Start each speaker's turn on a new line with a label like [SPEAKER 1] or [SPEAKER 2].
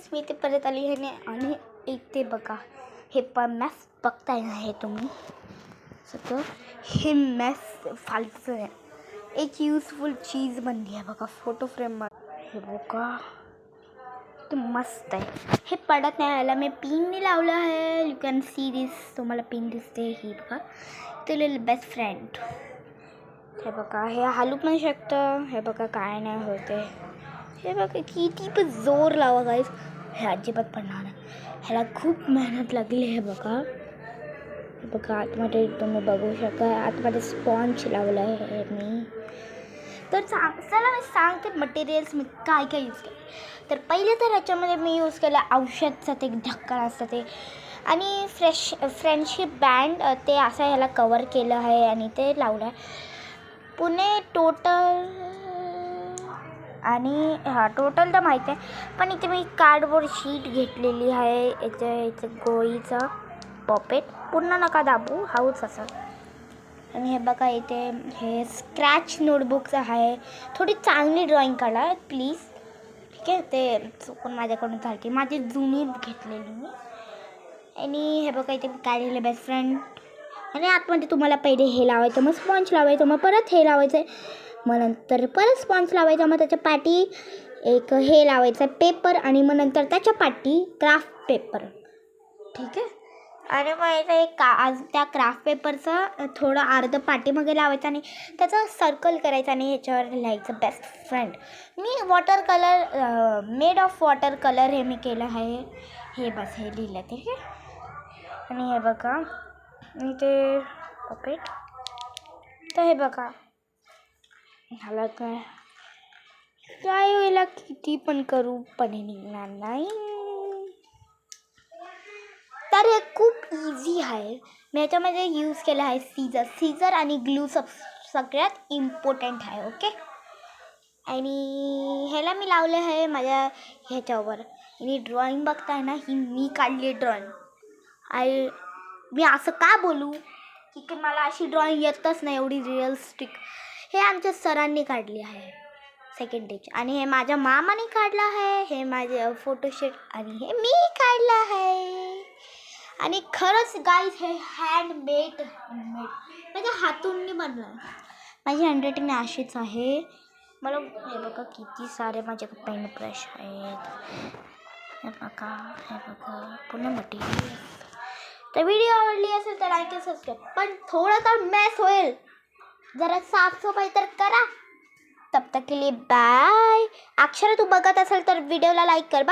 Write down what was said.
[SPEAKER 1] Guys, मी ते परत आली आहे आणि एक ते बघा, हे पण मॅस बघताय ना, हे तुम्ही सगळं हे मॅस फालतूचं आहे. एक यूजफुल चीज बनली आहे बघा फोटो फ्रेममध्ये. हे बघा ते मस्त आहे. हे पडत नाही याला मी पिनने लावलं आहे. You can see this. तुम्हाला पिन दिसते ही बघा. ते लिटिल बेस्ट फ्रेंड. हे बघा हे हलू पण शकतं. हे बघा काय नाही होते. हे बघा किती पण जोर लावा गाईज, हे अजिबात पडणार नाही. ह्याला खूप मेहनत लागली. हे बघा, हे बघा आतमध्ये तुम्ही बघू शकता. आतमध्ये स्पॉन्ज लावलं आहे मी. तर चला मी सांगते मटेरियल्स मी काय काय यूज केलं. तर पहिले तर ह्याच्यामध्ये मी यूज केलं औषधचं ते ढक्कन असतं ते, आणि फ्रेंडशिप बँड ते असं ह्याला कवर केलं आहे आणि ते लावलं आहे. पुणे टोटल आणि टोटल तर माहीत आहे, पण इथे मी कार्डबोर्ड शीट घेतलेली आहे. याचं गोळीचं पॉपेट पूर्ण नका दाबू, हाऊच असं. आणि हे बघा इथे हे स्क्रॅच नोटबुकचं आहे. थोडी चांगली ड्रॉईंग काढा प्लीज, ठीक आहे. ते चुकून माझ्याकडून झाली, माझी जुनी घेतलेली मी. आणि हे बघा इथे काढलेलं बेस्ट फ्रेंड. आणि आतमध्ये तुम्हाला पहिले हे लावायचं, मग स्पॉन्ज लावायचं, मग परत हे लावायचं आहे, मग नंतर परत स्पॉन्ज लावायचं, मग त्याच्या पाठी एक हे लावायचं पेपर, आणि मग नंतर त्याच्या पाठी क्राफ्ट पेपर, ठीक आहे. आणि मग इथे एक त्या क्राफ्ट पेपरचं थोडं अर्ध पाठीमागे लावायचं आणि त्याचं सर्कल करायचं आणि ह्याच्यावर लिहायचं best friend. Me water colour made of water colour हे मी केलं आहे. हे बस हे लिहिलं, ठीक आहे. आणि हे बघा इथे पपेट. तर हे बघा ह्याला काय वेळेला किती पण करू पण हे निघणार नाही. तर हे खूप इझी आहे. मी याच्यामध्ये यूज केलं आहे सीझर आणि ग्लू सगळ्यात इम्पॉर्टंट आहे, ओके. आणि ह्याला मी लावले आहे माझ्या ह्याच्यावर. आणि ड्रॉइंग बघताय ना, ही मी काढली ड्रॉइंग. मी असं का बोलू की मला अशी ड्रॉइंग येतच नाही एवढी रिअलिस्टिक. हे आमच्या सरांनी काढली आहे सेकंड डेची, आणि हे माझ्या मामाने काढलं आहे. हे माझे फोटोशूट आणि हे मी काढलं आहे. आणि खरंच गाईज हे हँडमेड माझ्या हातून बनलं. माझी हँडरायटिंग अशीच आहे. मला हे बघा किती सारे माझ्याकडे पेन ब्रश आहेत. हे बघा पूर्ण मटेरियल. तर व्हिडिओ आवडली असेल तर लाईक आणि सबस्क्राईब. पण थोडं तर मॅस होईल, जरा साफसफाई तर करा. तब तक के लिए बाय. अक्षरा तू बघत असेल तर व्हिडिओला लाईक कर. बाय.